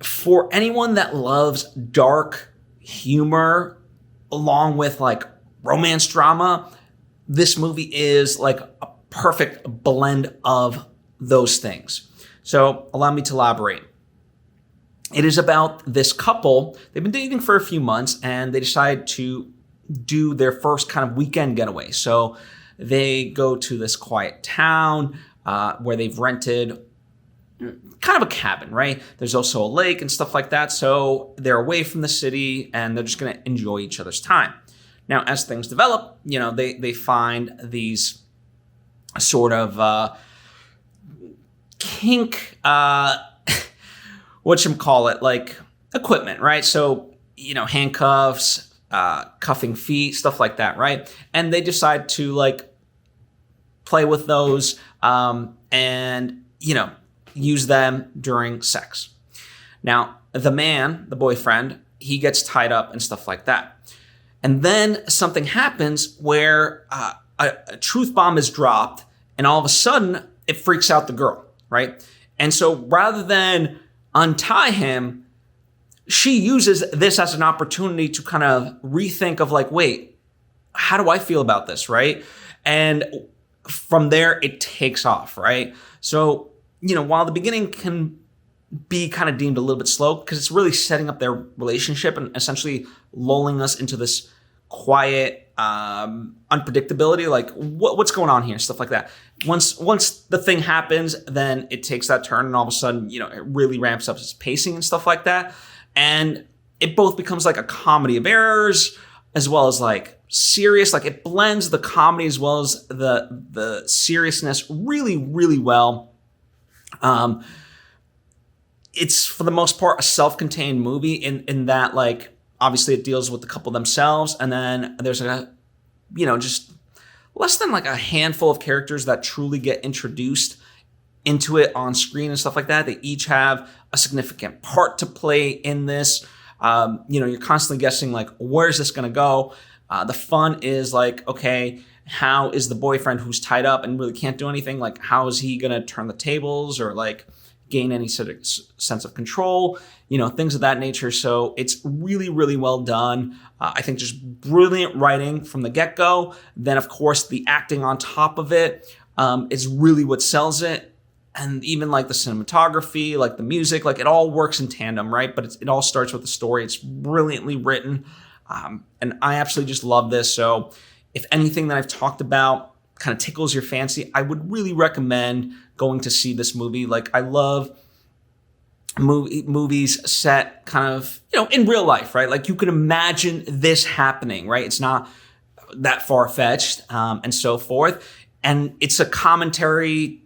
for anyone that loves dark humor along with like romance drama, this movie is like a perfect blend of those things. So allow me to elaborate. It is about this couple. They've been dating for a few months and they decide to do their first kind of weekend getaway. So they go to this quiet town where they've rented kind of a cabin, right? There's also a lake and stuff like that. So they're away from the city and they're just going to enjoy each other's time. Now, as things develop, they find these sort of kink, whatchamacallit, like equipment, right? So, handcuffs, cuffing feet, stuff like that, right? And they decide to like play with those and, use them during sex. Now, the man, the boyfriend, he gets tied up and stuff like that. And then something happens where a truth bomb is dropped and all of a sudden it freaks out the girl, right? And so rather than untie him, she uses this as an opportunity to kind of rethink of like, wait, how do I feel about this, right? And from there, it takes off, right? So, while the beginning can be kind of deemed a little bit slow because it's really setting up their relationship and essentially lulling us into this quiet unpredictability, like what's going on here, stuff like that. Once the thing happens, then it takes that turn and all of a sudden, it really ramps up its pacing and stuff like that. And it both becomes like a comedy of errors as well as like serious, like it blends the comedy as well as the seriousness really, really well. It's for the most part a self-contained movie in that like obviously it deals with the couple themselves and then there's just less than like a handful of characters that truly get introduced into it on screen and stuff like that. They each have a significant part to play in this. You're constantly guessing like, where's this going to go? The fun is like, okay, how is the boyfriend who's tied up and really can't do anything? Like, how is he going to turn the tables or like gain any sort of sense of control, things of that nature. So it's really, really well done. I think just brilliant writing from the get-go. Then, of course, the acting on top of it is really what sells it. And even like the cinematography, like the music, like it all works in tandem, right? But it all starts with the story. It's brilliantly written. And I absolutely just love this. So if anything that I've talked about kind of tickles your fancy, I would really recommend going to see this movie. Like I love movies set kind of, in real life, right? Like you can imagine this happening, right? It's not that far-fetched and so forth. And it's a commentary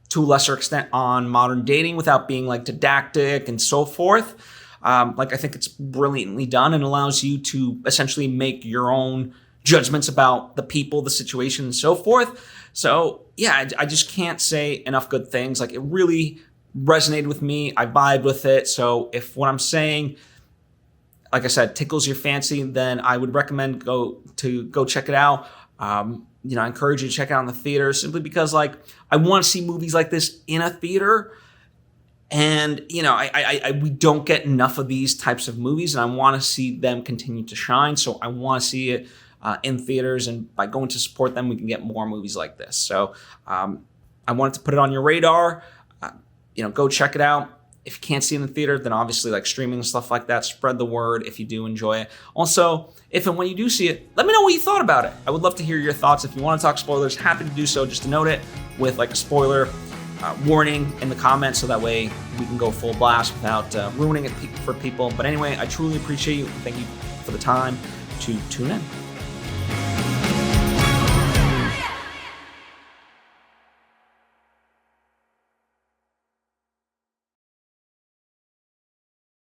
to a lesser extent on modern dating without being like didactic and so forth. Like I think it's brilliantly done and allows you to essentially make your own judgments about the people, the situation, and so forth. So yeah, I just can't say enough good things. Like it really resonated with me. I vibed with it. So if what I'm saying, like I said, tickles your fancy, then I would recommend go check it out. I encourage you to check it out in the theater simply because like I want to see movies like this in a theater. And, we don't get enough of these types of movies and I want to see them continue to shine. So I want to see it in theaters, and by going to support them, we can get more movies like this. So I wanted to put it on your radar. Go check it out. If you can't see it in the theater, then obviously like streaming and stuff like that, spread the word if you do enjoy it. Also, if and when you do see it, let me know what you thought about it. I would love to hear your thoughts. If you want to talk spoilers, happy to do so. Just to note it with like a spoiler warning in the comments so that way we can go full blast without ruining it for people. But anyway, I truly appreciate you. Thank you for the time to tune in.